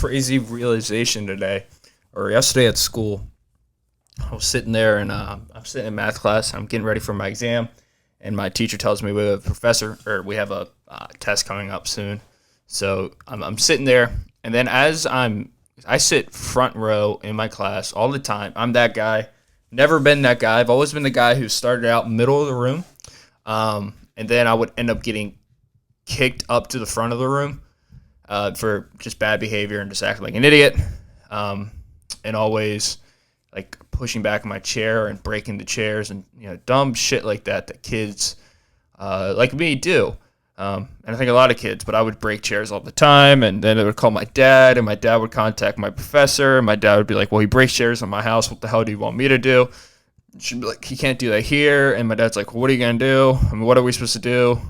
crazy realization today, or yesterday at school. I was sitting there and I'm sitting in math class. I'm getting ready for my exam, and my teacher tells me we have a test coming up soon. So I'm sitting there, and then I sit front row in my class all the time. I'm that guy. Never been that guy. I've always been the guy who started out middle of the room, and then I would end up getting kicked up to the front of the room for just bad behavior and just acting like an idiot, and always like pushing back in my chair and breaking the chairs and dumb shit like that kids like me do. And I think a lot of kids, but I would break chairs all the time, and then it would call my dad, and my dad would contact my professor, and my dad would be like, well, he breaks chairs in my house. What the hell do you want me to do? She'd be like, he can't do that here. And my dad's like, well, what are you going to do? I mean, what are we supposed to do?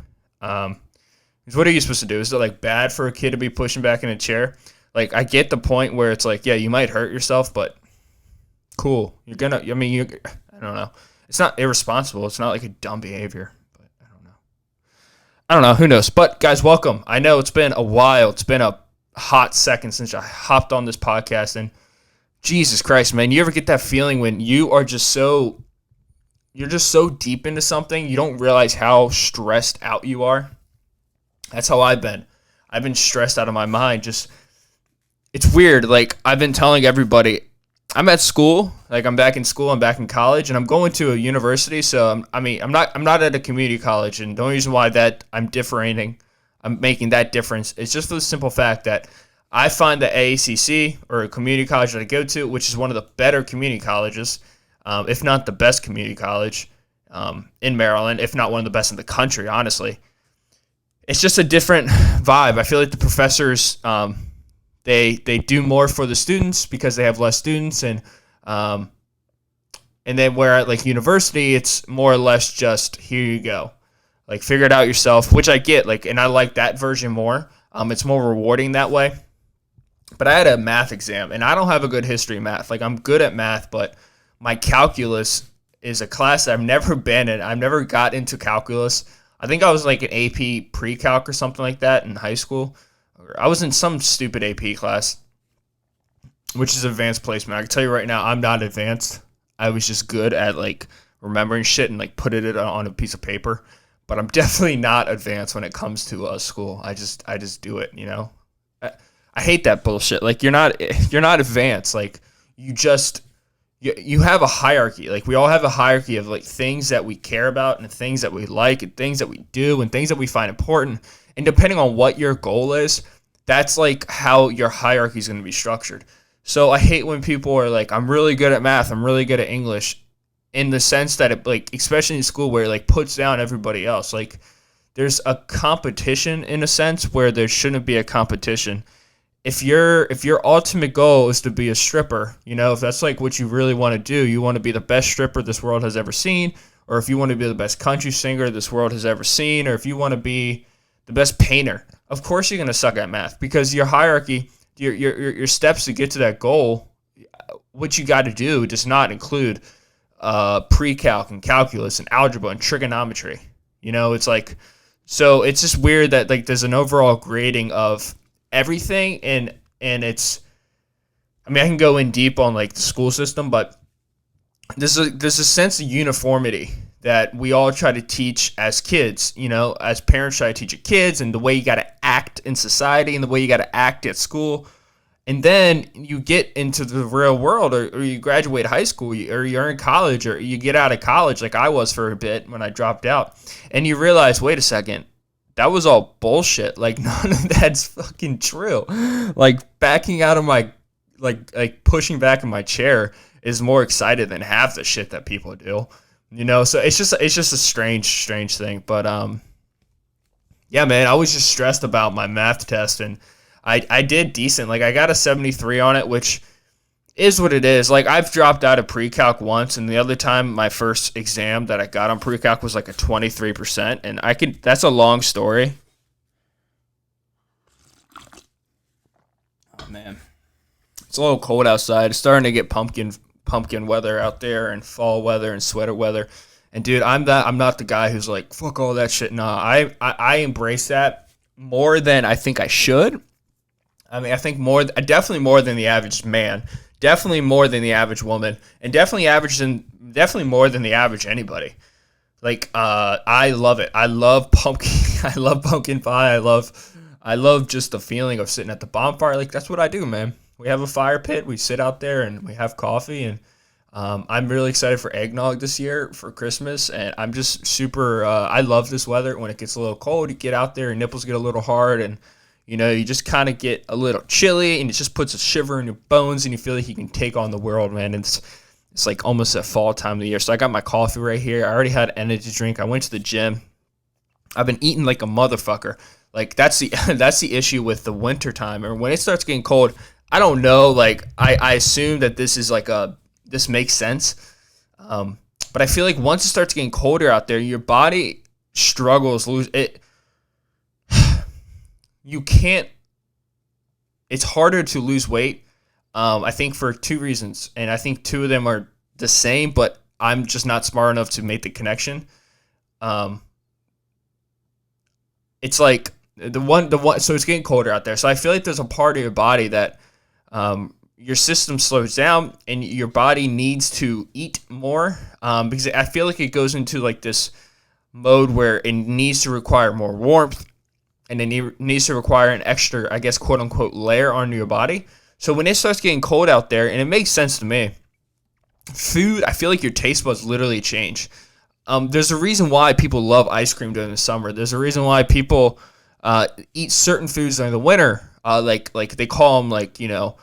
What are you supposed to do? Is it like bad for a kid to be pushing back in a chair? Like, I get the point where it's like, yeah, you might hurt yourself, but cool. I don't know. It's not irresponsible. It's not like a dumb behavior. I don't know. Who knows? But guys, welcome. I know it's been a while. It's been a hot second since I hopped on this podcast, and Jesus Christ, man, you ever get that feeling when you're just so deep into something, you don't realize how stressed out you are? That's how I've been. I've been stressed out of my mind. It's weird. Like, I've been telling everybody, I'm at school, like I'm back in school, I'm back in college, and I'm going to a university. So I'm not at a community college, and the only reason why that I'm making that difference is just for the simple fact that I find the AACC, or a community college that I go to, which is one of the better community colleges, if not the best community college in Maryland, if not one of the best in the country, honestly. It's just a different vibe. I feel like the professors, They do more for the students because they have less students, and then where at like university, it's more or less just here you go, like figure it out yourself, which I get, like, and I like that version more. It's more rewarding that way. But I had a math exam, and I don't have a good history in math. Like, I'm good at math, but my calculus is a class that I've never been in. I've never got into calculus. I think I was like an AP pre-calc or something like that in high school. I was in some stupid AP class, which is advanced placement. I can tell you right now, I'm not advanced. I was just good at like remembering shit and like putting it on a piece of paper. But I'm definitely not advanced when it comes to school. I just do it, I hate that bullshit. Like, you're not advanced. Like, you have a hierarchy. Like, we all have a hierarchy of like things that we care about and things that we like and things that we do and things that we find important. And depending on what your goal is, that's like how your hierarchy is going to be structured. So I hate when people are like, I'm really good at math, I'm really good at English, in the sense that it, like, especially in school, where it like puts down everybody else. Like, there's a competition in a sense where there shouldn't be a competition. If your ultimate goal is to be a stripper, if that's like what you really want to do, you want to be the best stripper this world has ever seen, or if you want to be the best country singer this world has ever seen, or if you want to be the best painter, of course you're going to suck at math, because your hierarchy, your steps to get to that goal, what you got to do does not include pre-calc and calculus and algebra and trigonometry. It's like, so it's just weird that like there's an overall grading of everything, and it's, I mean, I can go in deep on like the school system, but there's a sense of uniformity that we all try to teach as kids, as parents try to teach your kids, and the way you got to act in society and the way you got to act at school. And then you get into the real world, or you graduate high school, or you're in college, or you get out of college like I was for a bit when I dropped out, and you realize, wait a second, that was all bullshit. Like, none of that's fucking true. Like, backing out of my, like pushing back in my chair is more excited than half the shit that people do. So it's just a strange thing. But yeah, man, I was just stressed about my math test, and I did decent. Like, I got a 73 on it, which is what it is. Like, I've dropped out of pre-calc once, and the other time, my first exam that I got on pre-calc was like a 23%, and that's a long story. Oh man, it's a little cold outside. It's starting to get pumpkin weather out there, and fall weather, and sweater weather. And dude, I'm not the guy who's like, fuck all that shit. Nah, I embrace that more than I think I should. I mean, I think definitely more than the average man, definitely more than the average woman, and definitely more than the average anybody. Like, I love it. I love pumpkin. I love pumpkin pie. I love just the feeling of sitting at the bonfire. Like, that's what I do, man. We have a fire pit. We sit out there and we have coffee. And I'm really excited for eggnog this year for Christmas. And I'm just super. I love this weather. When it gets a little cold, you get out there and nipples get a little hard, and you just kind of get a little chilly, and it just puts a shiver in your bones, and you feel like you can take on the world, man. It's like almost at fall time of the year. So I got my coffee right here. I already had energy drink. I went to the gym. I've been eating like a motherfucker. Like, that's the issue with the winter time. Or when it starts getting cold, I don't know. Like, I assume that this is this makes sense. But I feel like once it starts getting colder out there, your body struggles. You can't. It's harder to lose weight. I think for two reasons, and I think two of them are the same, but I'm just not smart enough to make the connection. It's like the one. So it's getting colder out there. So I feel like there's a part of your body that your system slows down, and your body needs to eat more because I feel like it goes into like this mode where it needs to require more warmth, and it needs to require an extra, I guess, quote unquote, layer onto your body. So when it starts getting cold out there, and it makes sense to me, food, I feel like your taste buds literally change. There's a reason why people love ice cream during the summer. There's a reason why people eat certain foods during the winter. Like they call them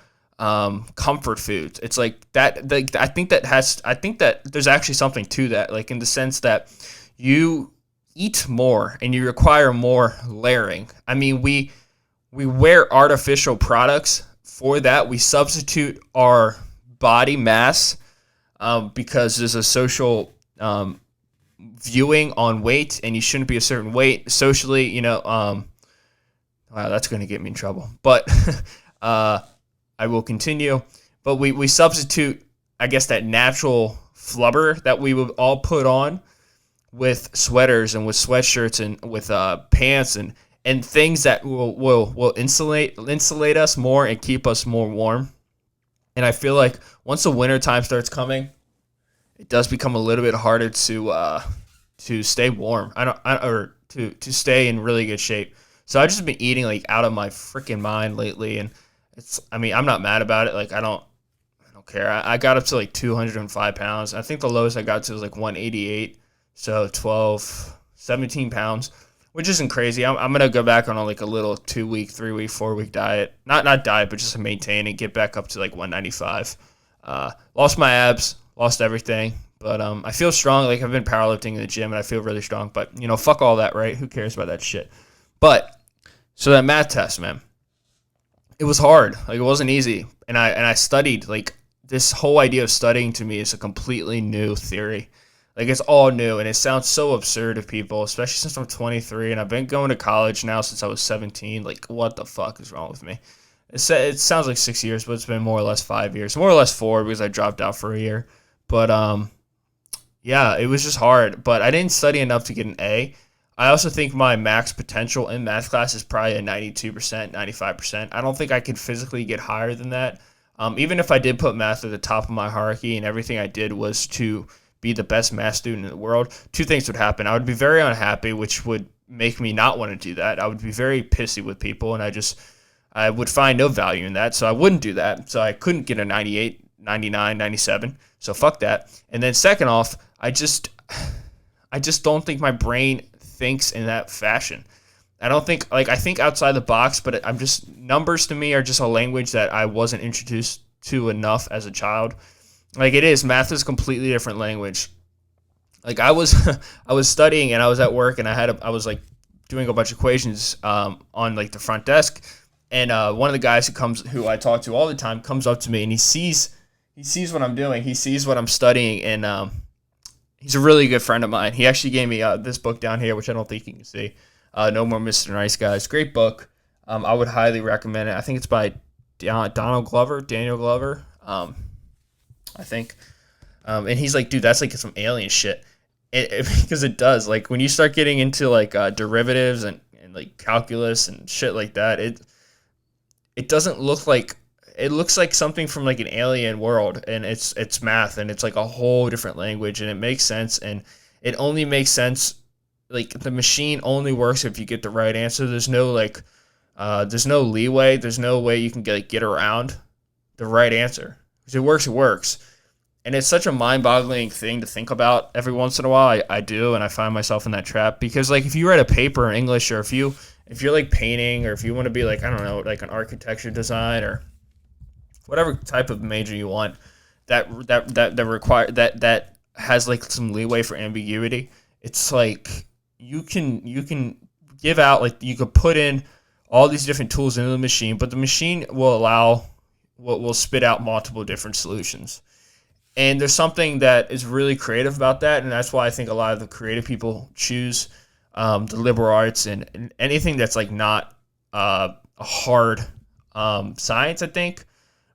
comfort foods. It's like that. I think that there's actually something to that. Like, in the sense that you eat more and you require more layering. I mean, we wear artificial products for that. We substitute our body mass because there's a social viewing on weight, and you shouldn't be a certain weight socially. Wow, that's going to get me in trouble. But I will continue. But we substitute, I guess, that natural flubber that we would all put on with sweaters and with sweatshirts and with pants and things that will insulate us more and keep us more warm. And I feel like once the winter time starts coming, it does become a little bit harder to stay warm. Or to stay in really good shape. So I've just been eating like out of my freaking mind lately, and I'm not mad about it. Like, I don't care. I got up to like 205 pounds. I think the lowest I got to was like 188. So 17 pounds, which isn't crazy. I'm going to go back on a little 2-week, 3-week, 4-week diet. Not diet, but just to maintain and get back up to like 195. Lost my abs, lost everything. But I feel strong. Like, I've been powerlifting in the gym, and I feel really strong. But, fuck all that, right? Who cares about that shit? But, so that math test, man, it was hard. Like, it wasn't easy. And I studied. Like, this whole idea of studying to me is a completely new theory. Like, it's all new, and it sounds so absurd to people, especially since I'm 23, and I've been going to college now since I was 17. Like, what the fuck is wrong with me? It sounds like 6 years, but it's been more or less 5 years. More or less 4, because I dropped out for a year. But, yeah, it was just hard. But I didn't study enough to get an A. I also think my max potential in math class is probably a 92%, 95%. I don't think I could physically get higher than that. Even if I did put math at the top of my hierarchy and everything I did was to be the best math student in the world, two things would happen. I would be very unhappy, which would make me not want to do that. I would be very pissy with people, and I would find no value in that, so I wouldn't do that. So I couldn't get a 98, 99, 97, so fuck that. And then second off, I just don't think my brain thinks in that fashion. I don't think, I think outside the box, but numbers to me are just a language that I wasn't introduced to enough as a child. Like, it is, math is a completely different language. Like, I was studying, and I was at work, and I was like doing a bunch of equations on like the front desk, and one of the guys who I talk to all the time comes up to me, and he sees what I'm doing, he sees what I'm studying, and he's a really good friend of mine. He actually gave me this book down here, which I don't think you can see. No More Mr. Nice Guys. Great book. I would highly recommend it. I think it's by Daniel Glover. I think. And he's like, dude, that's like some alien shit. Because it does. Like, when you start getting into like derivatives and like calculus and shit like that, it doesn't look like, it looks like something from like an alien world, and it's math, and it's like a whole different language, and it makes sense, and it only makes sense, like the machine only works if you get the right answer. There's no leeway. There's no way you can get around the right answer. Because it works. And it's such a mind-boggling thing to think about every once in a while. I do, and I find myself in that trap. Because like if you write a paper in English, or if you're like painting, or if you want to be like, I don't know, like an architecture design, or whatever type of major you want, that has like some leeway for ambiguity. It's like you can give out, like you could put in all these different tools into the machine, but the machine will spit out multiple different solutions. And there's something that is really creative about that, and that's why I think a lot of the creative people choose the liberal arts and anything that's like not a hard science, I think,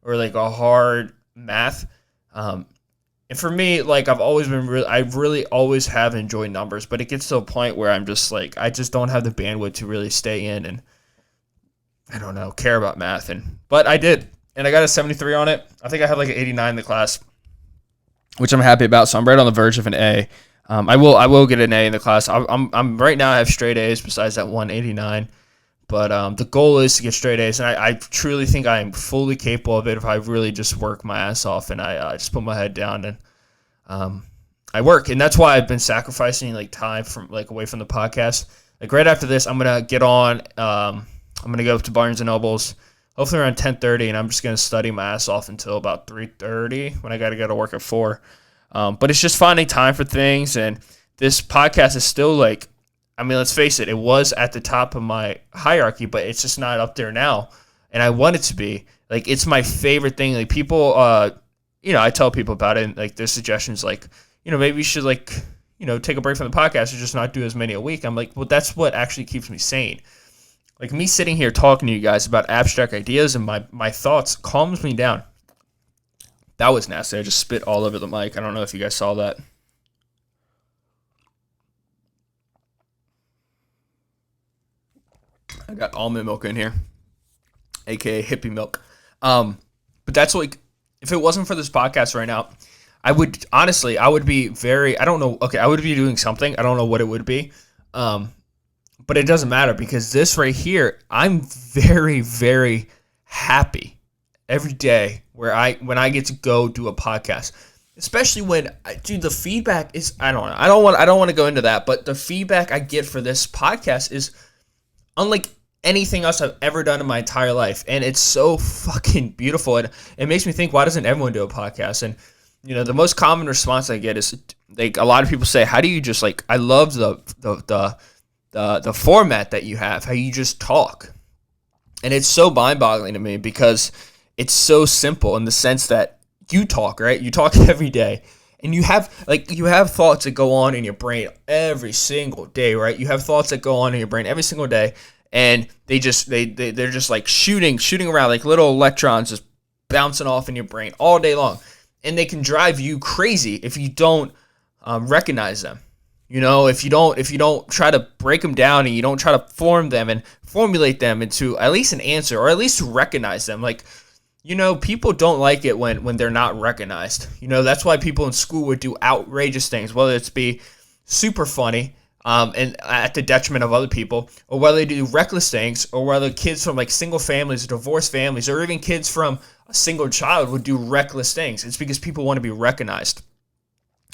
or like a hard math. And for me, like I really always have enjoyed numbers, but it gets to a point where I'm just like, I just don't have the bandwidth to really stay in and, I don't know, care about math. But I did, and I got a 73 on it. I think I had like an 89 in the class, which I'm happy about. So I'm right on the verge of an A. I will get an A in the class. I'm right now I have straight A's besides that 189. But the goal is to get straight A's, and I truly think I am fully capable of it if I really just work my ass off and I just put my head down and I work. And that's why I've been sacrificing like time from like away from the podcast. Like right after this, I'm gonna get on. I'm gonna go to Barnes and Nobles, hopefully around 10:30, and I'm just gonna study my ass off until about 3:30 when I gotta go to work at 4. But it's just finding time for things, and this podcast is still like, I mean, let's face it, it was at the top of my hierarchy, but it's just not up there now. And I want it to be. Like, it's my favorite thing. Like, people, I tell people about it, and, like, there's suggestions like, maybe you should, like, take a break from the podcast or just not do as many a week. I'm like, well, that's what actually keeps me sane. Like, me sitting here talking to you guys about abstract ideas and my thoughts calms me down. That was nasty. I just spit all over the mic. I don't know if you guys saw that. I got almond milk in here, aka hippie milk. But that's like, if it wasn't for this podcast right now, I would be very, I don't know. Okay, I would be doing something. I don't know what it would be. But it doesn't matter because this right here, I'm very, very happy every day when I get to go do a podcast. Especially when, the feedback is, I don't know. I don't want to go into that, but the feedback I get for this podcast is unlike anything else I've ever done in my entire life. And it's so fucking beautiful. And it makes me think, why doesn't everyone do a podcast? And, the most common response I get is, like, a lot of people say, how do you just, like, I love the format that you have, how you just talk. And it's so mind-boggling to me because it's so simple in the sense that you talk, right? You talk every day. And you have thoughts that go on in your brain every single day, right? You have thoughts that go on in your brain every single day, and they're just like shooting around like little electrons just bouncing off in your brain all day long, and they can drive you crazy if you don't recognize them. If you don't try to break them down and you don't try to form them and formulate them into at least an answer or at least recognize them, like. People don't like it when they're not recognized. That's why people in school would do outrageous things, whether it's be super funny and at the detriment of other people, or whether they do reckless things, or whether kids from like single families or divorced families, or even kids from a single child would do reckless things. It's because people want to be recognized.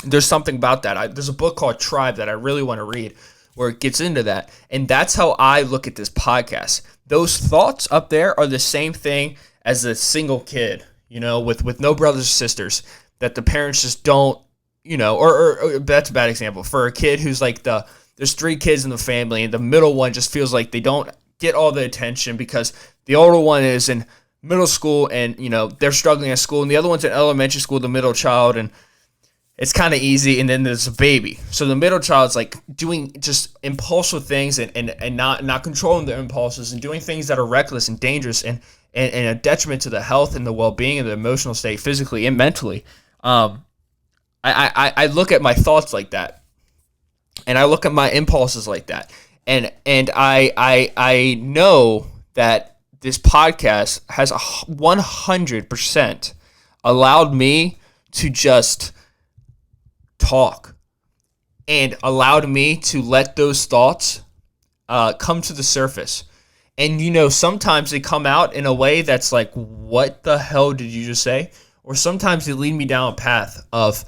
There's something about that. There's a book called Tribe that I really want to read where it gets into that. And that's how I look at this podcast. Those thoughts up there are the same thing as a single kid, with no brothers or sisters, that the parents just don't, or that's a bad example. For a kid who's like there's 3 kids in the family, and the middle one just feels like they don't get all the attention because the older one is in middle school and, they're struggling at school, and the other one's in elementary school, the middle child, and it's kind of easy, and then there's a baby. So the middle child's like doing just impulsive things and not controlling their impulses and doing things that are reckless and dangerous and a detriment to the health and the well-being and the emotional state, physically and mentally. I look at my thoughts like that, and I look at my impulses like that, and I know that this podcast has 100% allowed me to just talk and allowed me to let those thoughts come to the surface. And, sometimes they come out in a way that's like, what the hell did you just say? Or sometimes they lead me down a path of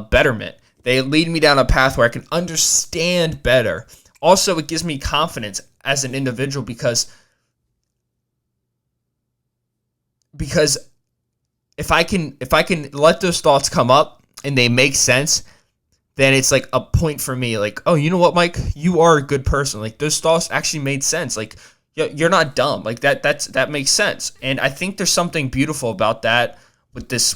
betterment. They lead me down a path where I can understand better. Also, it gives me confidence as an individual because if I can let those thoughts come up and they make sense, then it's like a point for me. Like, oh, you know what, Mike? You are a good person. Like, those thoughts actually made sense. Like, you're not dumb. Like, that makes sense. And I think there's something beautiful about that with this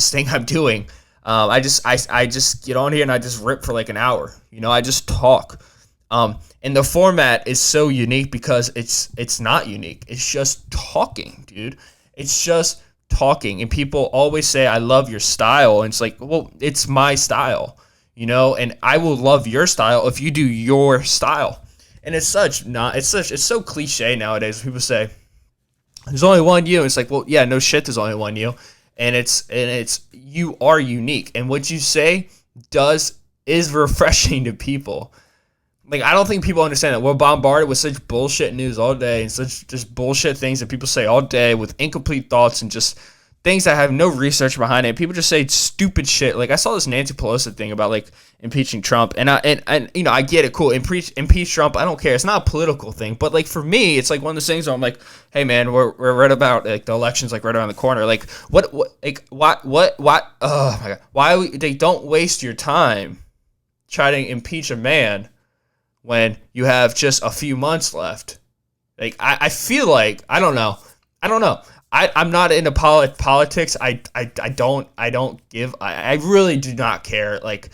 thing I'm doing. I just get on here and I just rip for like an hour. I just talk. And the format is so unique because it's not unique. It's just talking, dude. It's just talking. And people always say, I love your style. And it's like, well, it's my style, and I will love your style if you do your style. And it's so cliche nowadays. People say, there's only one you. And it's like, well, yeah, no shit, there's only one you. And it's you are unique. And what you say is refreshing to people. Like, I don't think people understand that we're bombarded with such bullshit news all day and such just bullshit things that people say all day with incomplete thoughts and just things that have no research behind it. People just say stupid shit. Like, I saw this Nancy Pelosi thing about like impeaching Trump, and I get it, cool. Impeach Trump. I don't care. It's not a political thing, but like for me, it's like one of those things where I'm like, hey man, we're right about like the election's like right around the corner. Like what oh my god, they don't waste your time trying to impeach a man when you have just a few months left. Like, I feel like, I don't know. I'm not into politics. I really do not care. Like,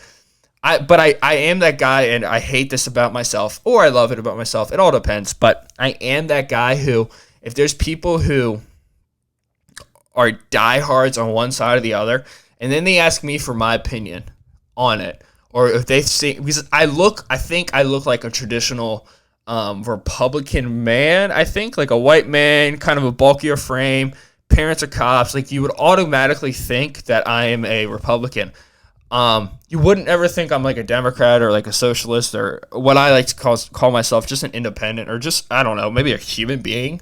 but I am that guy, and I hate this about myself, or I love it about myself. It all depends. But I am that guy who, if there's people who are diehards on one side or the other, and then they ask me for my opinion on it, or if they see, because I think I look like a traditional Republican man. I think like a white man, kind of a bulkier frame. Parents are cops. Like, you would automatically think that I am a Republican. You wouldn't ever think I'm like a Democrat or like a socialist or what I like to call myself, just an independent, or just, I don't know, maybe a human being.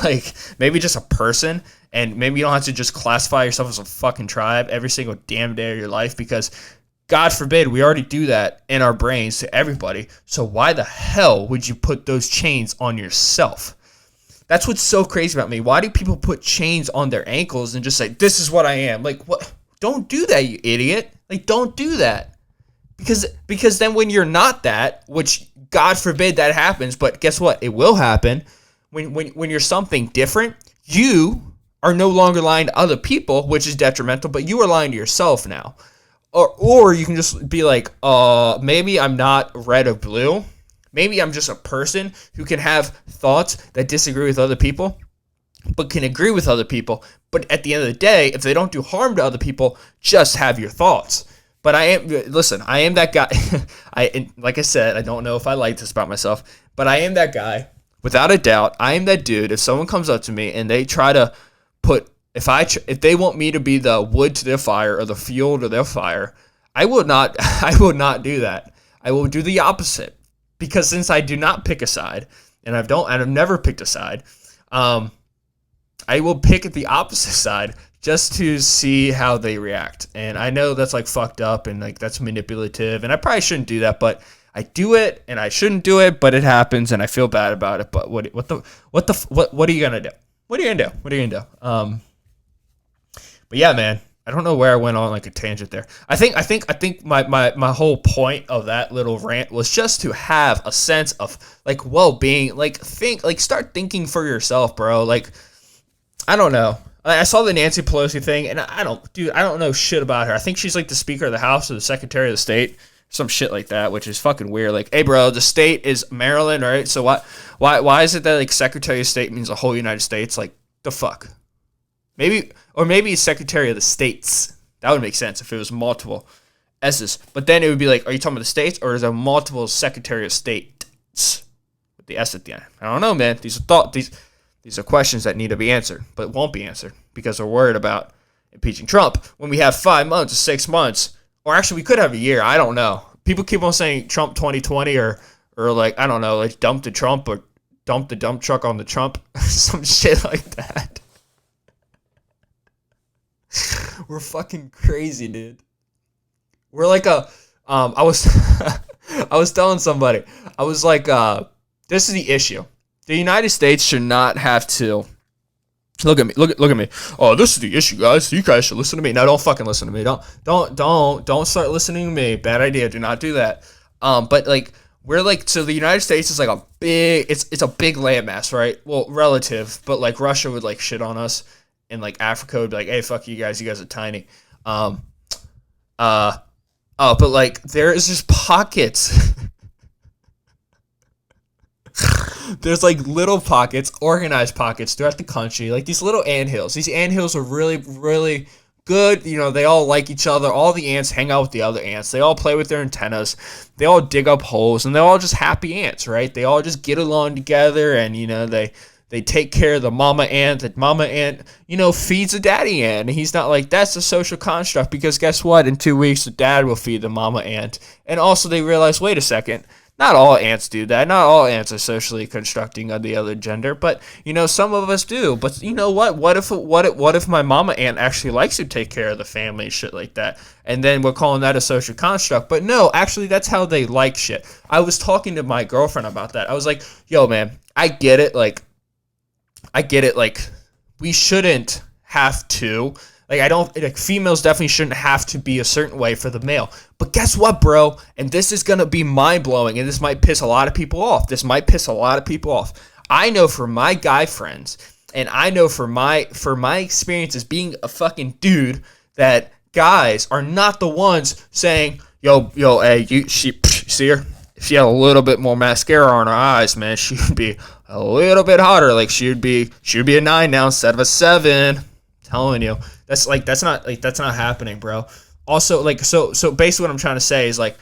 Like, maybe just a person. And maybe you don't have to just classify yourself as a fucking tribe every single damn day of your life, because God forbid, we already do that in our brains to everybody. So why the hell would you put those chains on yourself? That's what's so crazy about me. Why do people put chains on their ankles and just say, this is what I am? Like, what? Don't do that, you idiot. Like, don't do that. Because then when you're not that, which God forbid that happens, but guess what? It will happen. When you're something different, you are no longer lying to other people, which is detrimental, but you are lying to yourself now. Or you can just be like, maybe I'm not red or blue. Maybe I'm just a person who can have thoughts that disagree with other people, but can agree with other people. But at the end of the day, if they don't do harm to other people, just have your thoughts. But I am that guy. Like I said, I don't know if I like this about myself, but I am that guy. Without a doubt, I am that dude. If someone comes up to me and they try to put, if they want me to be the wood to their fire or the fuel to their fire, I will not do that. I will do the opposite, because since I do not pick a side, and I've never picked a side, I will pick the opposite side just to see how they react. And I know that's like fucked up and like that's manipulative, and I probably shouldn't do that, but I do it, and I shouldn't do it, but it happens, and I feel bad about it. But what are you gonna do? What are you gonna do? But yeah, man, I don't know where I went on like a tangent there. I think my whole point of that little rant was just to have a sense of like well-being, like start thinking for yourself, bro. Like, I don't know. I saw the Nancy Pelosi thing, and I don't know shit about her. I think she's like the Speaker of the House or the Secretary of the State, some shit like that, which is fucking weird. Like, hey, bro, the state is Maryland, right? So why is it that like Secretary of State means the whole United States? Like, the fuck? Maybe Secretary of the States. That would make sense if it was multiple S's. But then it would be like, are you talking about the states, or is there multiple Secretary of States with the S at the end? I don't know, man. These are thoughts. These are questions that need to be answered, but won't be answered because we're worried about impeaching Trump when we have 5 months or 6 months, or actually we could have a year. I don't know. People keep on saying Trump 2020 or like, I don't know, like dump the Trump or dump the dump truck on the Trump, some shit like that. We're fucking crazy, dude. We're like I was I was telling somebody, I was like, this is the issue. The United States should not have to look at me. Oh, this is the issue, guys. You guys should listen to me. No, don't fucking listen to me. Don't start listening to me. Bad idea. Do not do that. But like we're like, so the United States is like a big, it's a big landmass, right? Well, relative, but like Russia would like shit on us, and like Africa would be like, hey, fuck you guys are tiny. But like there is just pockets. There's like little pockets, organized pockets throughout the country, like these little anthills. These anthills are really, really good. You know, they all like each other. All the ants hang out with the other ants. They all play with their antennas. They all dig up holes, and they're all just happy ants, right? They all just get along together, and you know, they take care of the mama ant. The mama ant, you know, feeds the daddy ant. And he's not like, that's a social construct, because guess what? In 2 weeks, the dad will feed the mama ant. And also they realize, wait a second, not all ants do that. Not all ants are socially constructing of the other gender, but you know, some of us do. But you know what? What if my mama ant actually likes to take care of the family and shit like that? And then we're calling that a social construct. But no, actually, that's how they like shit. I was talking to my girlfriend about that. I was like, yo, man, I get it. Like, we shouldn't have to. Like, females definitely shouldn't have to be a certain way for the male. But guess what, bro? And this is going to be mind-blowing, and this might piss a lot of people off. I know for my guy friends, and I know for my experience as being a fucking dude, that guys are not the ones saying, yo, hey, see her? If she had a little bit more mascara on her eyes, man, she would be a little bit hotter. Like, she would be a 9 now instead of a 7. Telling you, that's not happening, bro. Also, like, so basically what I'm trying to say is, like,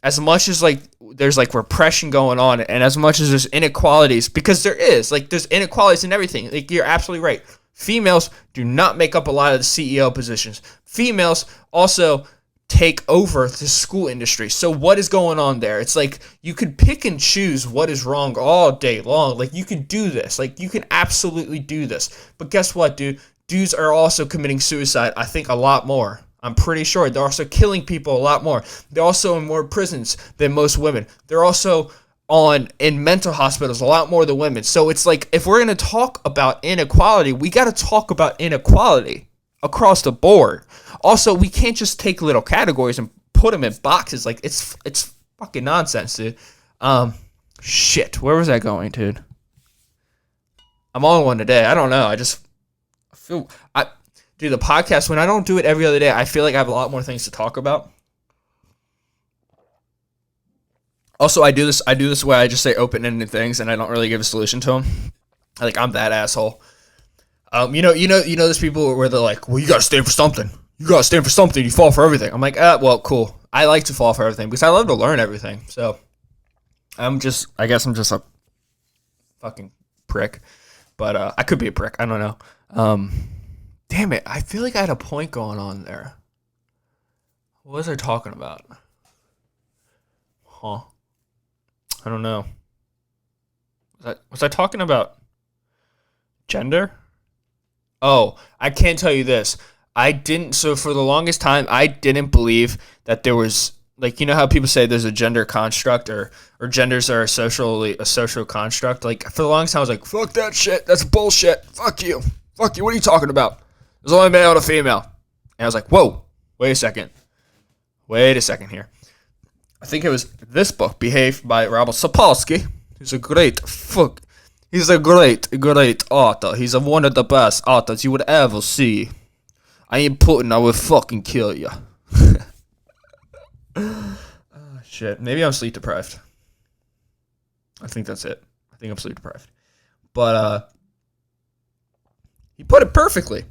as much as like there's like repression going on, and as much as there's inequalities, because there's inequalities in everything. Like, you're absolutely right. Females do not make up a lot of the CEO positions. Females also take over the school industry. So what is going on there? It's like you could pick and choose what is wrong all day long. Like, you could do this. Like, you can absolutely do this. But guess what, dude? Dudes are also committing suicide, I think, a lot more. I'm pretty sure. They're also killing people a lot more. They're also in more prisons than most women. They're also in mental hospitals a lot more than women. So it's like, if we're going to talk about inequality, we got to talk about inequality across the board. Also, we can't just take little categories and put them in boxes. Like, it's fucking nonsense, dude. Shit. Where was I going, dude? I'm on one today. I don't know. The podcast, when I don't do it every other day, I feel like I have a lot more things to talk about. Also, I do this where I just say open-ended things and I don't really give a solution to them. Like, I'm that asshole. You know, there's people where they're like, well, you gotta stand for something. You fall for everything. I'm like, well, cool. I like to fall for everything because I love to learn everything. So I guess I'm just a fucking prick. But I could be a prick. I don't know. Damn it. I feel like I had a point going on there. What was I talking about? Huh. I don't know. Was I talking about gender? Oh, I can't tell you this. So for the longest time, I didn't believe that there was, like, you know how people say there's a gender construct or genders are a social construct? Like, for the longest time, I was like, fuck that shit. That's bullshit. Fuck you. What are you talking about? There's only male and a female. And I was like, whoa, wait a second here. I think it was this book, Behave, by Robert Sapolsky. He's a great author. He's one of the best authors you would ever see. I ain't Putin, I will fucking kill you. Oh, shit. Maybe I'm sleep deprived. I think that's it. I think I'm sleep deprived. But, he put it perfectly.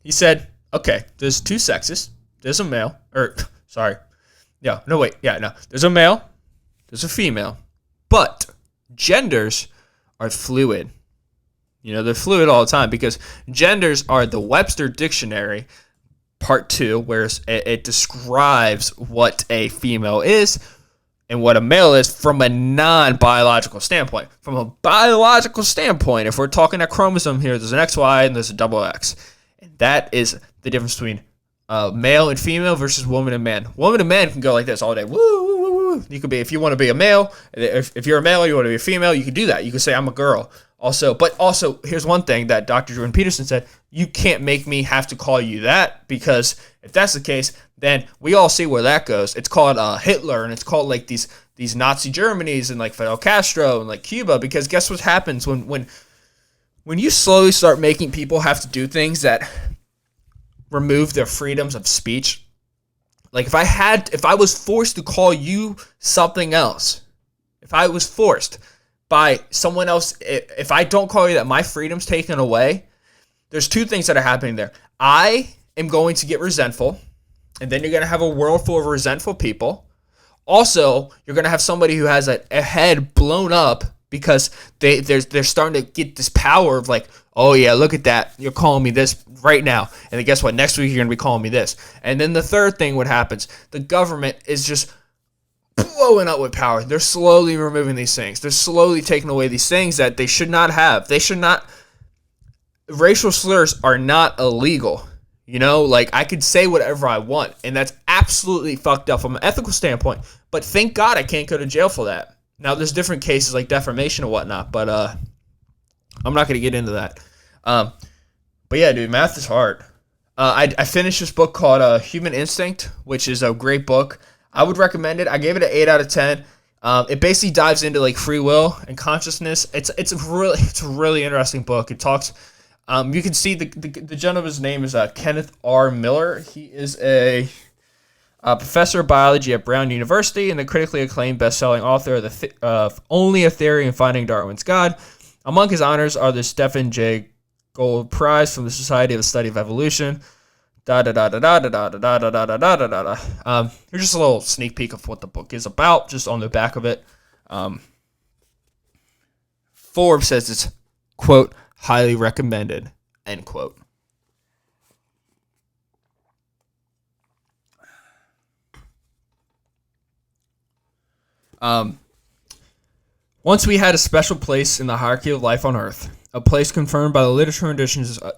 He said, okay, there's two sexes. There's a male. There's a male. There's a female. But genders are fluid. They're fluid all the time because genders are the Webster Dictionary, part 2, where it describes what a female is and what a male is from a non-biological standpoint. From a biological standpoint, if we're talking a chromosome here, there's an XY and there's a double X. And that is the difference between male and female versus woman and man. Woman and man can go like this all day. Woo, woo, woo, woo. You could be, if you want to be a male, if you're a male, you want to be a female, you can do that. You can say, I'm a girl. But also, here's one thing that Dr. Jordan Peterson said: you can't make me have to call you that, because if that's the case, then we all see where that goes. It's called Hitler, and it's called like these Nazi Germanys and like Fidel Castro and like Cuba. Because guess what happens when you slowly start making people have to do things that remove their freedoms of speech? Like if I was forced to call you something else, if I was forced by someone else, if I don't call you that, my freedom's taken away. There's two things that are happening there. I am going to get resentful, and then you're going to have a world full of resentful people. Also, you're going to have somebody who has a head blown up because they're starting to get this power of like, oh yeah, look at that, you're calling me this right now, and then guess what, next week you're going to be calling me this. And then the third thing, what happens, the government is just blowing up with power. They're slowly removing these things. They're slowly taking away these things that they should not have. They should not. Racial slurs are not illegal. Like I could say whatever I want, and that's absolutely fucked up from an ethical standpoint. But thank God I can't go to jail for that. Now there's different cases like defamation and whatnot, but I'm not gonna get into that. But yeah, dude, math is hard. I finished this book called Human Instinct, which is a great book. I would recommend it. I gave it an 8 out of 10. It basically dives into like free will and consciousness. It's a really interesting book. It talks. You can see the gentleman's name is Kenneth R. Miller. He is a professor of biology at Brown University and the critically acclaimed best-selling author of Only a Theory in Finding Darwin's God. Among his honors are the Stephen Jay Gould Prize from the Society of the Study of Evolution. Here's just a little sneak peek of what the book is about, just on the back of it. Forbes says it's, quote, highly recommended, end quote. Once we had a special place in the hierarchy of life on Earth, a place confirmed by the literature and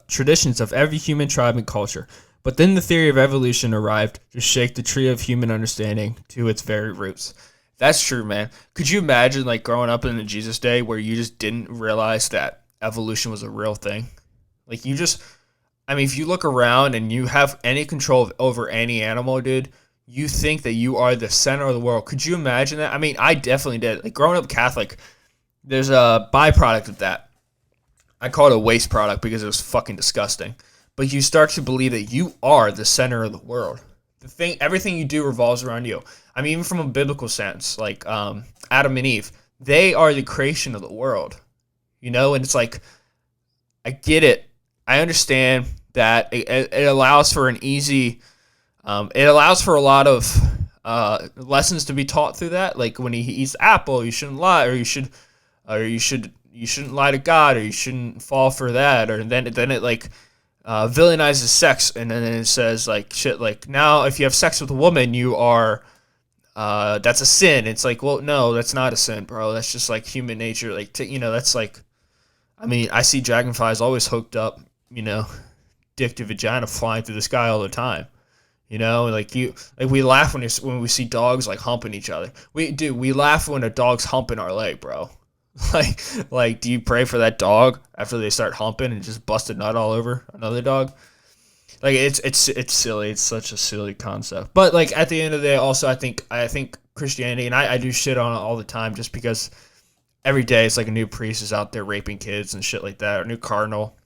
traditions of every human tribe and culture. But then the theory of evolution arrived to shake the tree of human understanding to its very roots. That's true, man. Could you imagine like growing up in the Jesus day where you just didn't realize that evolution was a real thing? Like if you look around and you have any control over any animal, dude, you think that you are the center of the world. Could you imagine that? I definitely did. Like growing up Catholic, there's a byproduct of that. I call it a waste product because it was fucking disgusting. But you start to believe that you are the center of the world. Everything you do revolves around you. Even from a biblical sense, like Adam and Eve, they are the creation of the world. And it's like, I get it. I understand that it allows for an easy, it allows for a lot of lessons to be taught through that. Like when he eats the apple, you shouldn't lie, or you shouldn't lie to God, or you shouldn't fall for that, or then it like villainizes sex, and then it says like shit like, now if you have sex with a woman, you are that's a sin. It's like, well, no, that's not a sin, bro. That's just like human nature. Like that's like, I see dragonflies always hooked up, dick to vagina flying through the sky all the time. We laugh when we see dogs like humping each other. We laugh when a dog's humping our leg, bro. Like, do you pray for that dog after they start humping and just bust a nut all over another dog? Like, it's silly. It's such a silly concept. But like at the end of the day, also I think Christianity, and I do shit on it all the time just because every day it's like a new priest is out there raping kids and shit like that, or a new cardinal.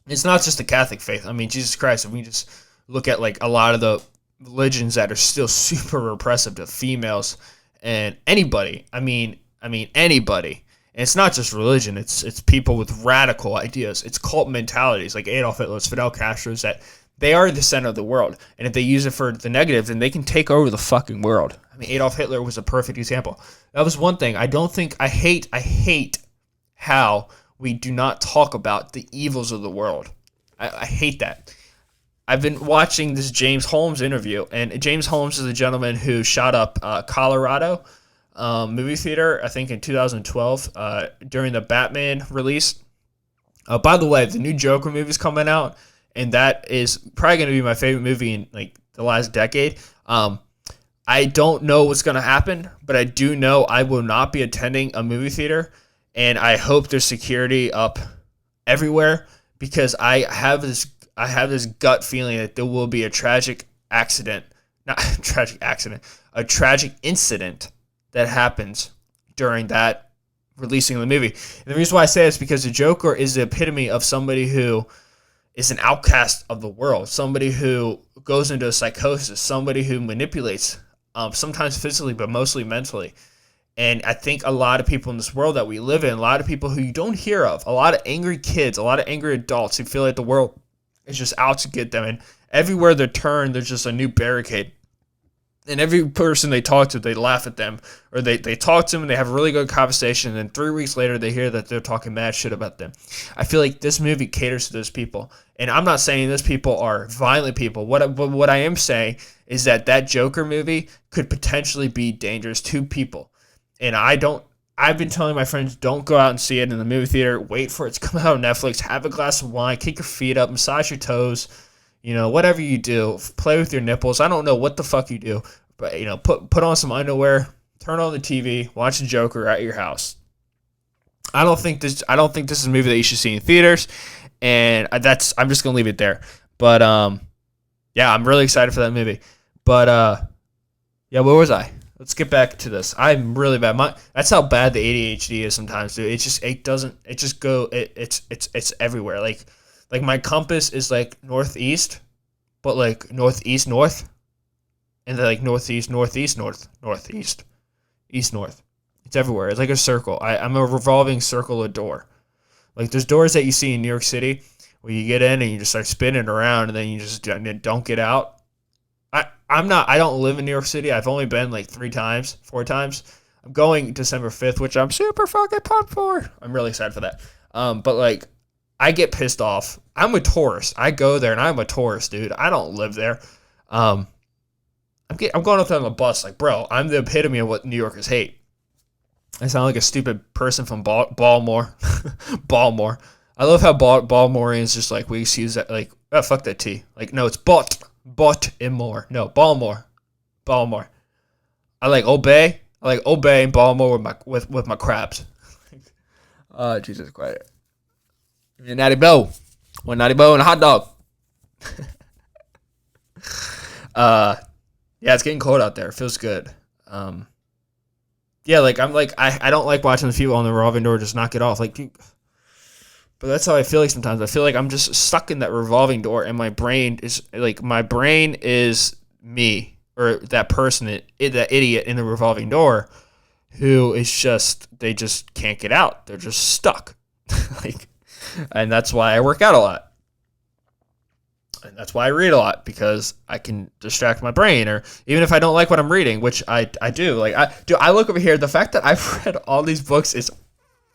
It's not just the Catholic faith. Jesus Christ, if we just look at like a lot of the religions that are still super repressive to females and anybody. Anybody. And it's not just religion. It's people with radical ideas. It's cult mentalities like Adolf Hitler's, Fidel Castro's, that they are the center of the world. And if they use it for the negative, then they can take over the fucking world. Adolf Hitler was a perfect example. That was one thing. I hate how we do not talk about the evils of the world. I hate that. I've been watching this James Holmes interview, and James Holmes is the gentleman who shot up Colorado movie theater, I think in 2012, during the Batman release. By the way, the new Joker movie is coming out, and that is probably going to be my favorite movie in like the last decade. I don't know what's going to happen, but I do know I will not be attending a movie theater, and I hope there's security up everywhere because I have this gut feeling that there will be a tragic accident, not a tragic accident, a tragic incident that happens during that releasing of the movie. And the reason why I say this is because the Joker is the epitome of somebody who is an outcast of the world, somebody who goes into a psychosis, somebody who manipulates, sometimes physically, but mostly mentally. And I think a lot of people in this world that we live in, a lot of people who you don't hear of, a lot of angry kids, a lot of angry adults who feel like the world is just out to get them. And everywhere they turn, there's just a new barricade. And every person they talk to, they laugh at them. Or they talk to them and they have a really good conversation. And then 3 weeks later, they hear that they're talking mad shit about them. I feel like this movie caters to those people. And I'm not saying those people are violent people. What I am saying is that Joker movie could potentially be dangerous to people. And I've been telling my friends, don't go out and see it in the movie theater. Wait for it to come out on Netflix. Have a glass of wine. Kick your feet up. Massage your toes. Whatever you do. Play with your nipples. I don't know what the fuck you do. But, put on some underwear. Turn on the TV. Watch the Joker at your house. I don't think this is a movie that you should see in theaters. And I'm just going to leave it there. But, yeah, I'm really excited for that movie. But, yeah, where was I? Let's get back to this. I'm really bad. That's how bad the ADHD is sometimes, dude. It's everywhere. Like my compass is like northeast, but like northeast north, and then like northeast northeast north northeast east north. It's everywhere. It's like a circle. I'm a revolving circle of door. Like there's doors that you see in New York City where you get in and you just start spinning around and then you just don't get out. I don't live in New York City. I've only been like 4 times. I'm going December 5th, which I'm super fucking pumped for. I'm really excited for that. But like, I get pissed off. I'm a tourist. I go there and I'm a tourist, dude. I don't live there. I'm going up there on the bus. Like, bro, I'm the epitome of what New Yorkers hate. I sound like a stupid person from Baltimore. Baltimore. I love how Baltimoreans just like, we use that like, oh, fuck that T. Like, no, it's Baltimore. No, Baltimore. I like obey in Baltimore with my crabs. Oh, Jesus Christ. Give me a natty bow. One natty bow and a hot dog. Yeah, it's getting cold out there. It feels good. Yeah, like I don't like watching the people on the revolving door just knock it off. But that's how I feel like sometimes. I feel like I'm just stuck in that revolving door, and my brain is me, or that person, that idiot in the revolving door, who is they just can't get out. They're just stuck. And that's why I work out a lot. And that's why I read a lot, because I can distract my brain, or even if I don't like what I'm reading, which I do. I look over here. The fact that I've read all these books is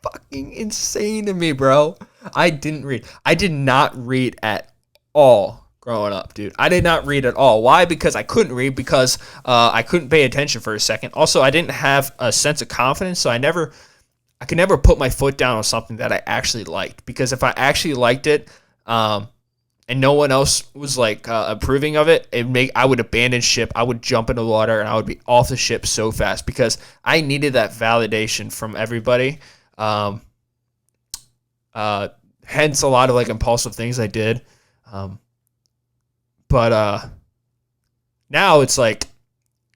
fucking insane to me, bro. I did not read at all growing up, dude. I did not read at all. Why? Because I couldn't read, because I couldn't pay attention for a second. Also, I didn't have a sense of confidence, so I could never put my foot down on something that I actually liked. Because if I actually liked it, and no one else was approving of it, I would abandon ship. I would jump into the water and I would be off the ship so fast, because I needed that validation from everybody. Hence a lot of impulsive things I did. But now it's like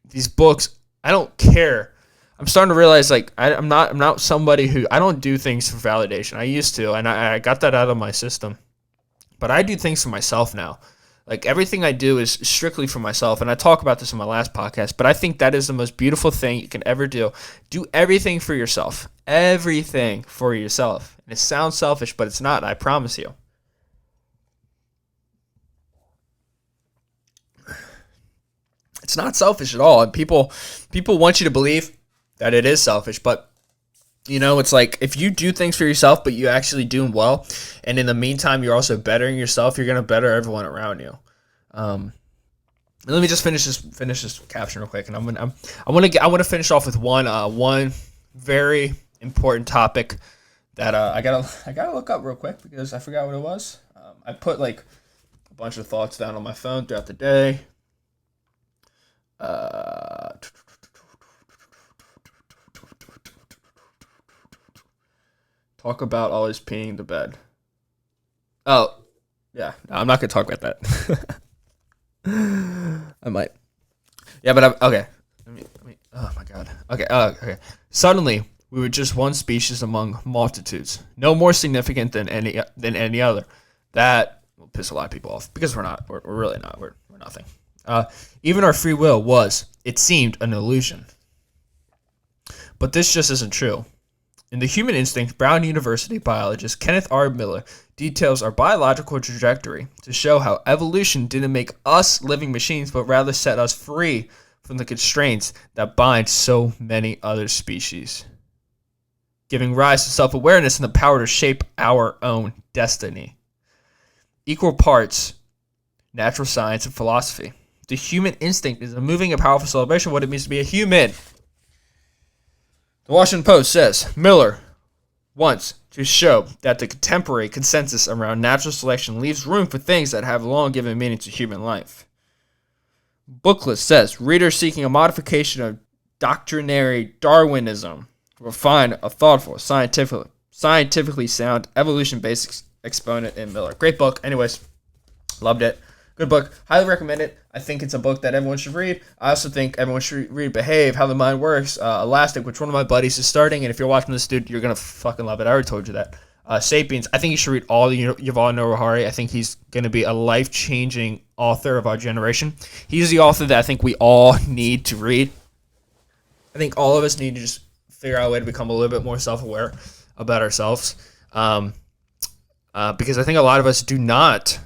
these books, I don't care. I'm starting to realize I'm not somebody who, I don't do things for validation. I used to, and I got that out of my system. But I do things for myself now. Everything I do is strictly for myself. And I talk about this in my last podcast, but I think that is the most beautiful thing you can ever do. Do everything for yourself. Everything for yourself. And it sounds selfish, but it's not, I promise you. It's not selfish at all. And people want you to believe that it is selfish, but It's like if you do things for yourself, but you actually do them well, and in the meantime, you're also bettering yourself, you're going to better everyone around you. Let me just finish this caption real quick, and I want to finish off with one very important topic that I gotta look up real quick because I forgot what it was. I put like a bunch of thoughts down on my phone throughout the day. Talk about always peeing the bed. Oh, yeah. No, I'm not gonna talk about that. I might. Yeah, but okay. Let me. Oh my god. Okay. Okay. Suddenly, we were just one species among multitudes, no more significant than any other. That will piss a lot of people off because we're not. We're really not. We're nothing. Even our free will was, it seemed, an illusion. But this just isn't true. In The Human Instinct, Brown University biologist Kenneth R. Miller details our biological trajectory to show how evolution didn't make us living machines, but rather set us free from the constraints that bind so many other species, giving rise to self-awareness and the power to shape our own destiny. Equal parts natural science and philosophy. The Human Instinct is a moving and powerful celebration of what it means to be a human. The Washington Post says, Miller wants to show that the contemporary consensus around natural selection leaves room for things that have long given meaning to human life. Booklist says, readers seeking a modification of doctrinary Darwinism will find a thoughtful, scientifically sound, evolution-based exponent in Miller. Great book. Anyways, loved it. Good book. Highly recommend it. I think it's a book that everyone should read. I also think everyone should read Behave, How the Mind Works, Elastic, which one of my buddies is starting. And if you're watching this, dude, you're going to fucking love it. I already told you that. Sapiens. I think you should read all the Yuval Noah Harari. I think he's going to be a life-changing author of our generation. He's the author that I think we all need to read. I think all of us need to just figure out a way to become a little bit more self-aware about ourselves. Because I think a lot of us do not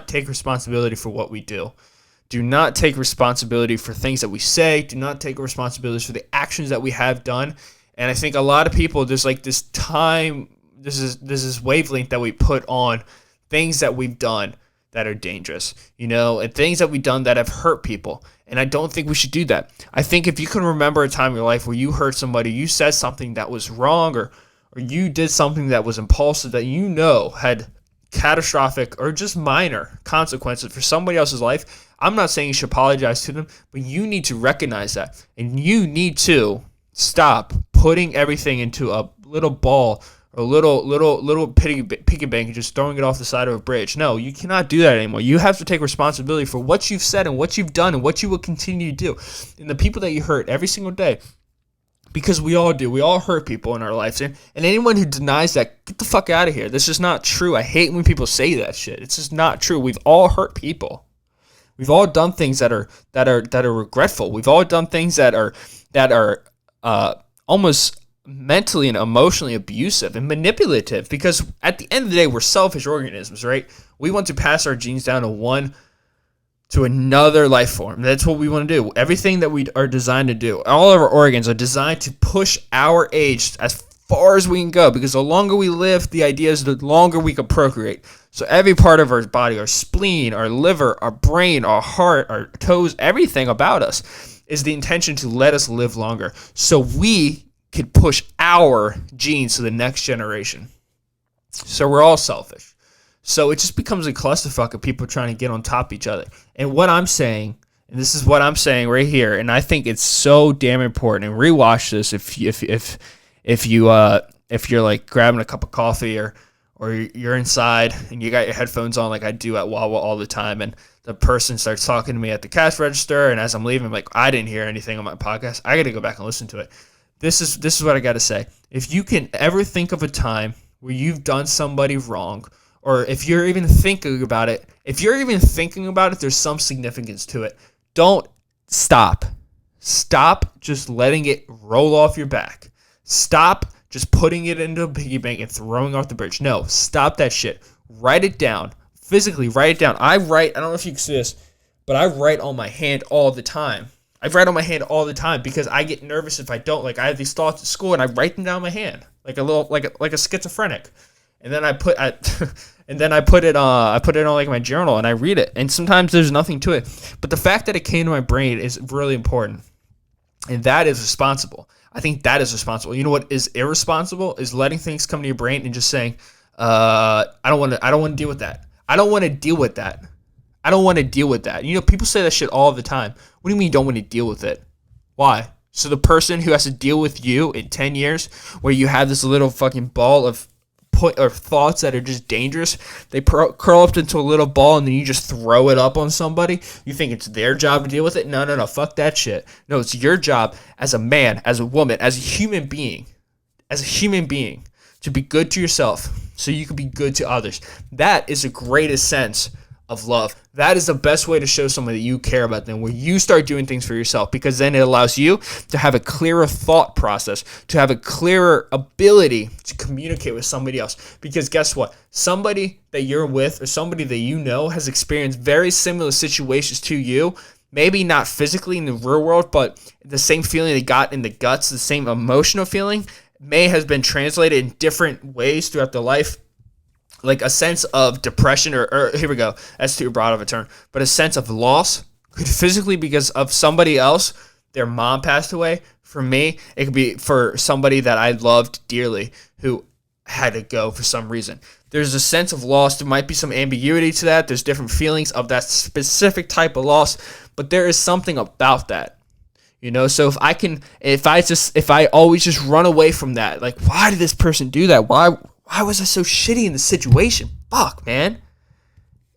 take responsibility for what we do. Do not take responsibility for things that we say. Do not take responsibility for the actions that we have done. And I think a lot of people, there's like this time, this wavelength that we put on things that we've done that are dangerous, and things that we've done that have hurt people. And I don't think we should do that. I think if you can remember a time in your life where you hurt somebody, you said something that was wrong, or you did something that was impulsive that had catastrophic or just minor consequences for somebody else's life, I'm not saying you should apologize to them, but you need to recognize that, and you need to stop putting everything into a little ball or a little piggy bank and just throwing it off the side of a bridge. No, you cannot do that anymore. You have to take responsibility for what you've said and what you've done and what you will continue to do, and the people that you hurt every single day. Because we all do. We all hurt people in our lives. And anyone who denies that, get the fuck out of here. This is not true. I hate when people say that shit. It's just not true. We've all hurt people. We've all done things that are regretful. We've all done things that are almost mentally and emotionally abusive and manipulative. Because at the end of the day, we're selfish organisms, right? We want to pass our genes down to another life form. That's what we want to do. Everything that we are designed to do, all of our organs are designed to push our age as far as we can go, because the longer we live, the idea is the longer we can procreate. So every part of our body, our spleen, our liver, our brain, our heart, our toes, everything about us is the intention to let us live longer so we could push our genes to the next generation. So we're all selfish. So it just becomes a clusterfuck of people trying to get on top of each other. And what I'm saying, and this is what I'm saying right here, and I think it's so damn important. And rewatch this if you're like grabbing a cup of coffee or you're inside and you got your headphones on like I do at Wawa all the time, and the person starts talking to me at the cash register, and as I'm leaving, I'm like, I didn't hear anything on my podcast. I got to go back and listen to it. This is what I got to say. If you can ever think of a time where you've done somebody wrong, or if you're even thinking about it, there's some significance to it. Don't stop. Stop just letting it roll off your back. Stop just putting it into a piggy bank and throwing off the bridge. No, stop that shit. Write it down. Physically write it down. I don't know if you can see this, but I write on my hand all the time. I write on my hand all the time because I get nervous if I don't. Like, I have these thoughts at school and I write them down on my hand like a little like a schizophrenic. And then I put it on like my journal and I read it. And sometimes there's nothing to it. But the fact that it came to my brain is really important. And that is responsible. I think that is responsible. You know what is irresponsible is letting things come to your brain and just saying, I don't want to deal with that. I don't want to deal with that. I don't want to deal with that. You know, people say that shit all the time. What do you mean you don't want to deal with it? Why? So the person who has to deal with you in 10 years, where you have this little fucking ball of thoughts that are just dangerous, they curl up into a little ball and then you just throw it up on somebody. You think it's their job to deal with it? No, fuck that shit. No, it's your job as a man, as a woman, as a human being, to be good to yourself so you can be good to others. That is the greatest sense of love. That is the best way to show someone that you care about them, where you start doing things for yourself, because then it allows you to have a clearer thought process, to have a clearer ability to communicate with somebody else. Because guess what? Somebody that you're with or somebody that you know has experienced very similar situations to you, maybe not physically in the real world, but the same feeling they got in the guts, the same emotional feeling, may has been translated in different ways throughout their life. Like a sense of depression or here we go, that's too broad of a term, but a sense of loss could physically because of somebody else, their mom passed away. For me, it could be for somebody that I loved dearly who had to go for some reason. There's a sense of loss. There might be some ambiguity to that. There's different feelings of that specific type of loss, but there is something about that. You know, so if I always just run away from that, like, why did this person do that? Why was I so shitty in the situation? Fuck, man.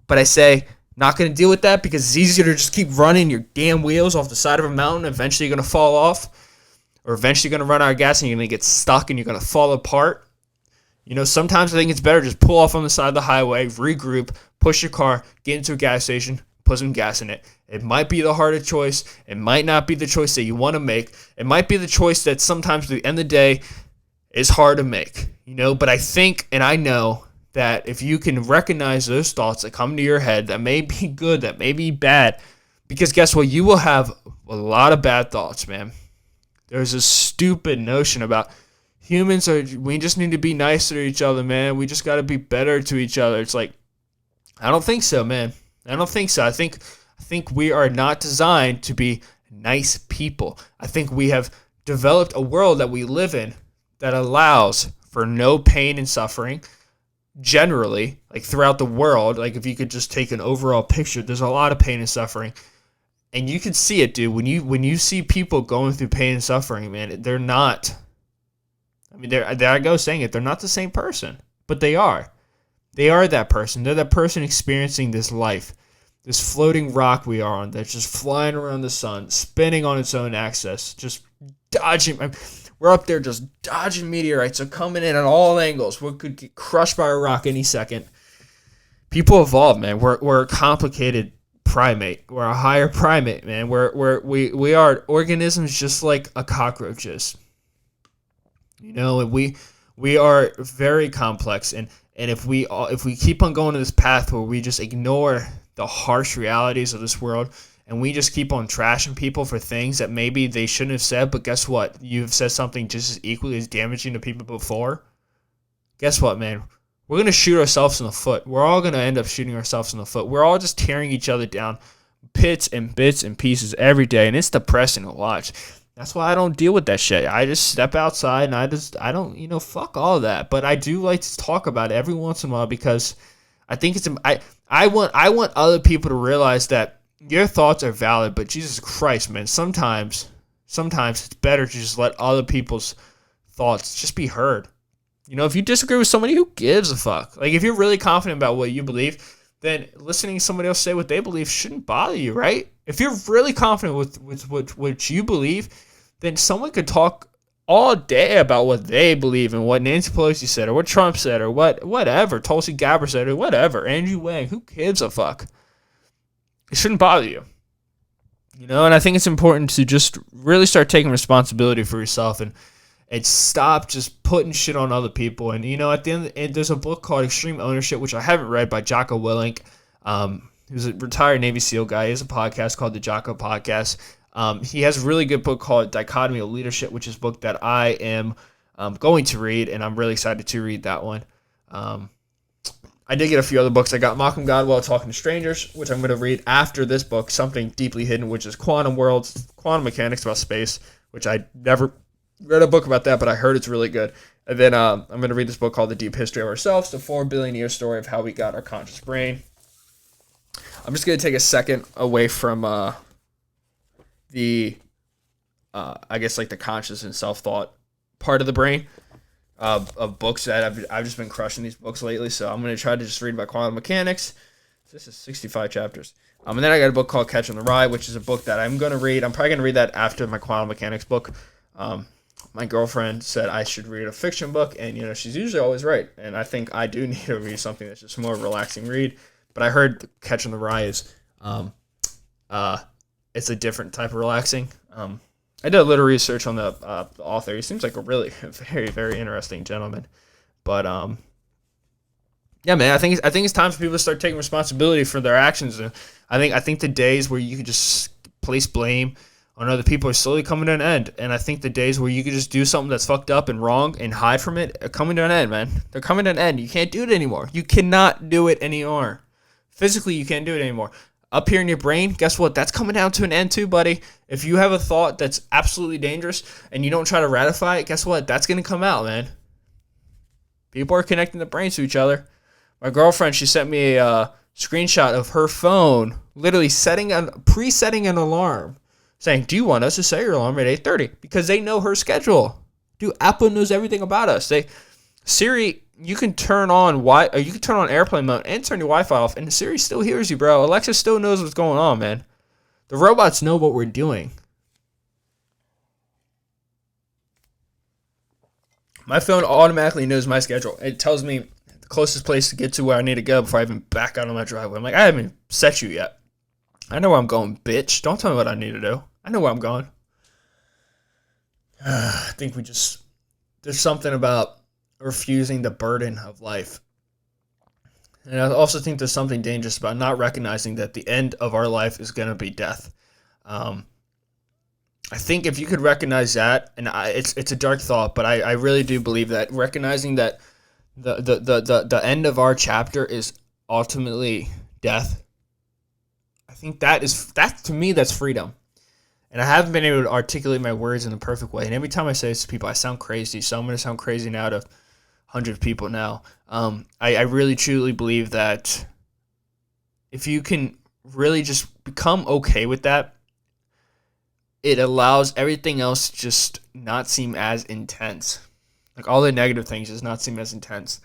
But I say, not going to deal with that because it's easier to just keep running your damn wheels off the side of a mountain. Eventually you're going to fall off, or eventually you're going to run out of gas and you're going to get stuck and you're going to fall apart. You know, sometimes I think it's better just pull off on the side of the highway, regroup, push your car, get into a gas station, put some gas in it. It might be the harder choice. It might not be the choice that you want to make. It might be the choice that sometimes at the end of the day is hard to make. You know, but I think and I know that if you can recognize those thoughts that come to your head that may be good, that may be bad, because guess what? You will have a lot of bad thoughts, man. There's a stupid notion about we just need to be nicer to each other, man. We just got to be better to each other. It's like, I don't think so, man. I don't think so. I think we are not designed to be nice people. I think we have developed a world that we live in that allows for no pain and suffering generally, like throughout the world. Like if you could just take an overall picture, there's a lot of pain and suffering, and you can see it, dude. When you see people going through pain and suffering, man, they're not, I mean, there I go saying it, they're not the same person, but they are that person. They're that person experiencing this life, this floating rock we are on that's just flying around the sun, spinning on its own axis, just dodging. We're up there just dodging meteorites. They're coming in at all angles. We could get crushed by a rock any second. People evolve, man. We're a complicated primate. We're a higher primate, man. We are organisms just like a cockroach is. You know, and we are very complex. And if we keep on going to this path where we just ignore the harsh realities of this world, and we just keep on trashing people for things that maybe they shouldn't have said, but guess what? You've said something just as equally as damaging to people before. Guess what, man? We're going to shoot ourselves in the foot. We're all going to end up shooting ourselves in the foot. We're all just tearing each other down, bits and pieces every day, and it's depressing to watch. That's why I don't deal with that shit. I just step outside, and I don't, fuck all of that. But I do like to talk about it every once in a while because I think I want other people to realize that your thoughts are valid, but Jesus Christ, man, sometimes it's better to just let other people's thoughts just be heard. You know, if you disagree with somebody, who gives a fuck? Like, if you're really confident about what you believe, then listening to somebody else say what they believe shouldn't bother you, right? If you're really confident with what you believe, then someone could talk all day about what they believe and what Nancy Pelosi said or what Trump said or whatever Tulsi Gabbard said or whatever, Andrew Yang, who gives a fuck? It shouldn't bother you. You know, and I think it's important to just really start taking responsibility for yourself and stop just putting shit on other people. And, you know, at the end, there's a book called Extreme Ownership, which I haven't read, by Jocko Willink. Who's a retired Navy SEAL guy. He has a podcast called the Jocko Podcast. He has a really good book called Dichotomy of Leadership, which is a book that I am going to read, and I'm really excited to read that one. I did get a few other books. I got Malcolm Gladwell, Talking to Strangers, which I'm going to read after this book, Something Deeply Hidden, which is quantum worlds, quantum mechanics about space, which I never read a book about that, but I heard it's really good. And then I'm going to read this book called The Deep History of Ourselves, the 4 billion year story of how we got our conscious brain. I'm just going to take a second away from I guess like the conscious and self-thought part of the brain. Of books that I've just been crushing these books lately, so I'm going to try to just read about quantum mechanics. This is 65 chapters. And then I got a book called Catch on the Rye, which is a book that I'm going to read. I'm probably going to read that after my quantum mechanics book. My girlfriend said I should read a fiction book, and she's usually always right. And I think I do need to read something that's just more relaxing read. But I heard Catch on the Rye is it's a different type of relaxing. I did a little research on the author. He seems like a really very, very interesting gentleman. But yeah, man, I think it's time for people to start taking responsibility for their actions. And I think the days where you could just place blame on other people are slowly coming to an end. And I think the days where you could just do something that's fucked up and wrong and hide from it are coming to an end, man. They're coming to an end. You can't do it anymore. You cannot do it anymore. Physically, you can't do it anymore. Up here in your brain, guess what? That's coming down to an end too, buddy. If you have a thought that's absolutely dangerous and you don't try to ratify it, guess what? That's going to come out, man. People are connecting the brains to each other. My girlfriend, she sent me a screenshot of her phone literally presetting an alarm saying, do you want us to set your alarm at 8:30? Because they know her schedule. Dude, Apple knows everything about us. Siri, you can turn on airplane mode and turn your Wi-Fi off, and Siri still hears you, bro. Alexa still knows what's going on, man. The robots know what we're doing. My phone automatically knows my schedule. It tells me the closest place to get to where I need to go before I even back out on my driveway. I'm like, I haven't set you yet. I know where I'm going, bitch. Don't tell me what I need to do. I know where I'm going. I think there's something about refusing the burden of life. And I also think there's something dangerous about not recognizing that the end of our life is going to be death. I think if you could recognize that, and it's a dark thought, but I really do believe that recognizing that the end of our chapter is ultimately death. I think that to me, that's freedom. And I haven't been able to articulate my words in the perfect way. And every time I say this to people, I sound crazy. So I'm going to sound crazy now to 100 people now. I really, truly believe that if you can really just become okay with that, it allows everything else just not seem as intense. Like all the negative things just not seem as intense.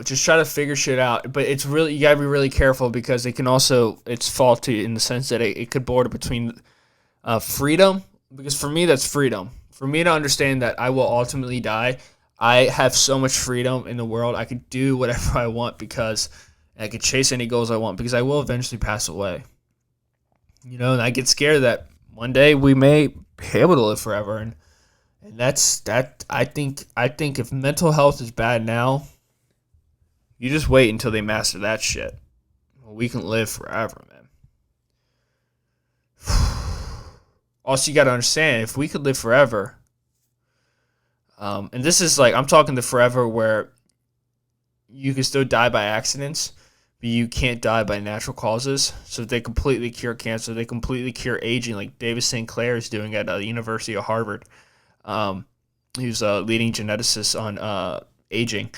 Just try to figure shit out. But it's really, you gotta be really careful because it's faulty in the sense that it could border between freedom. Because for me, that's freedom. For me to understand that I will ultimately die, I have so much freedom in the world. I could do whatever I want because I could chase any goals I want because I will eventually pass away. And I get scared that one day we may be able to live forever. And that's that. I think if mental health is bad now, you just wait until they master that shit. Well, we can live forever, man. Also, you got to understand, if we could live forever, and this is like, I'm talking the forever where you can still die by accidents, but you can't die by natural causes. So they completely cure cancer. They completely cure aging, like David St. Clair is doing at the University of Harvard. He's a leading geneticist on aging.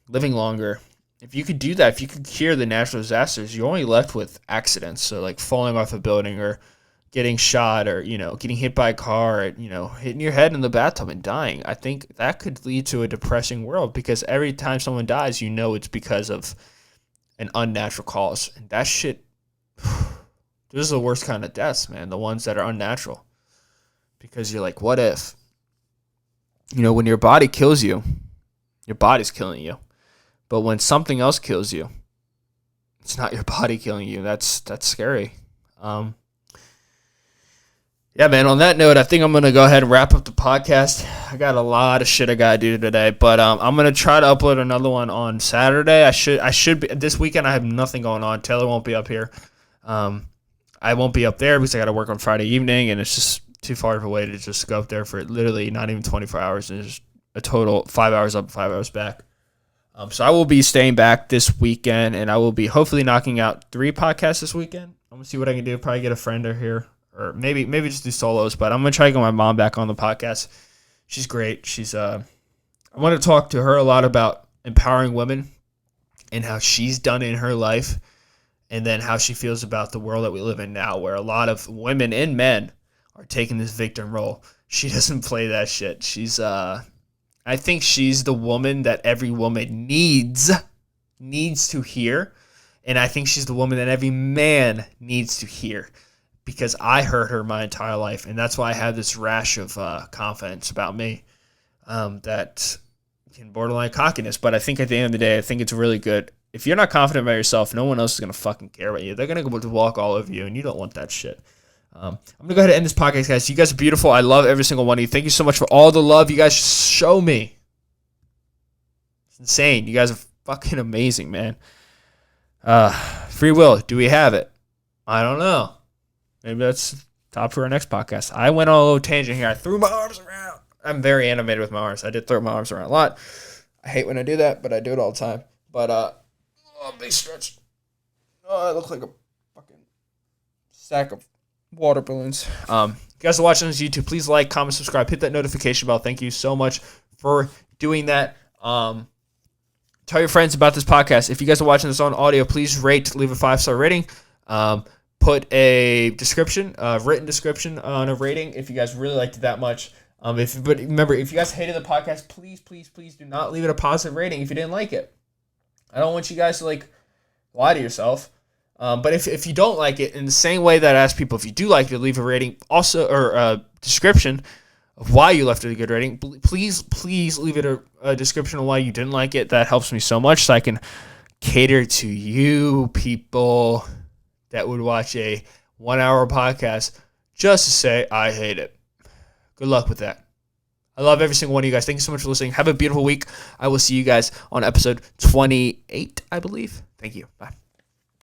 Living longer. If you could do that, if you could cure the natural disasters, you're only left with accidents. So like falling off a building or getting shot or, getting hit by a car or, hitting your head in the bathtub and dying. I think that could lead to a depressing world because every time someone dies, it's because of an unnatural cause. And that shit, those are the worst kind of deaths, man. The ones that are unnatural. Because you're like, what if? When your body kills you, your body's killing you. But when something else kills you, it's not your body killing you. That's scary. Yeah, man, on that note, I think I'm going to go ahead and wrap up the podcast. I got a lot of shit I got to do today, but I'm going to try to upload another one on Saturday. I should be, this weekend I have nothing going on. Taylor won't be up here. I won't be up there because I got to work on Friday evening, and it's just too far of a way to just go up there for literally not even 24 hours, and it's just a total 5 hours up, 5 hours back. So I will be staying back this weekend, and I will be hopefully knocking out 3 podcasts this weekend. I'm going to see what I can do. Probably get a friend or here, or maybe just do solos, but I'm going to try to get my mom back on the podcast. She's great. I want to talk to her a lot about empowering women and how she's done in her life, and then how she feels about the world that we live in now, where a lot of women and men are taking this victim role. She doesn't play that shit. I think she's the woman that every woman needs to hear, and I think she's the woman that every man needs to hear, because I heard her my entire life, and that's why I have this rash of confidence about me that can borderline cockiness. But I think at the end of the day, I think it's really good. If you're not confident about yourself, no one else is going to fucking care about you. They're going to walk all over you, and you don't want that shit. I'm going to go ahead and end this podcast, guys. You guys are beautiful. I love every single one of you. Thank you so much for all the love you guys show me. It's insane. You guys are fucking amazing, man. Free will. Do we have it? I don't know. Maybe that's top for our next podcast. I went on a little tangent here. I threw my arms around. I'm very animated with my arms. I did throw my arms around a lot. I hate when I do that, but I do it all the time. But, big stretch. Oh, I look like a fucking sack of water balloons. If you guys are watching this on YouTube, please like, comment, subscribe, hit that notification bell. Thank you so much for doing that. Tell your friends about this podcast. If you guys are watching this on audio, please rate, leave a 5-star rating. Put a description, written description on a rating if you guys really liked it that much. But remember, if you guys hated the podcast, please do not leave it a positive rating if you didn't like it. I don't want you guys to lie to yourself. But if you don't like it, in the same way that I ask people if you do like it, leave a rating also, or a description of why you left it a good rating. Please leave it a description of why you didn't like it. That helps me so much, so I can cater to you people that would watch a 1-hour podcast just to say I hate it. Good luck with that. I love every single one of you guys. Thank you so much for listening. Have a beautiful week. I will see you guys on episode 28, I believe. Thank you. Bye.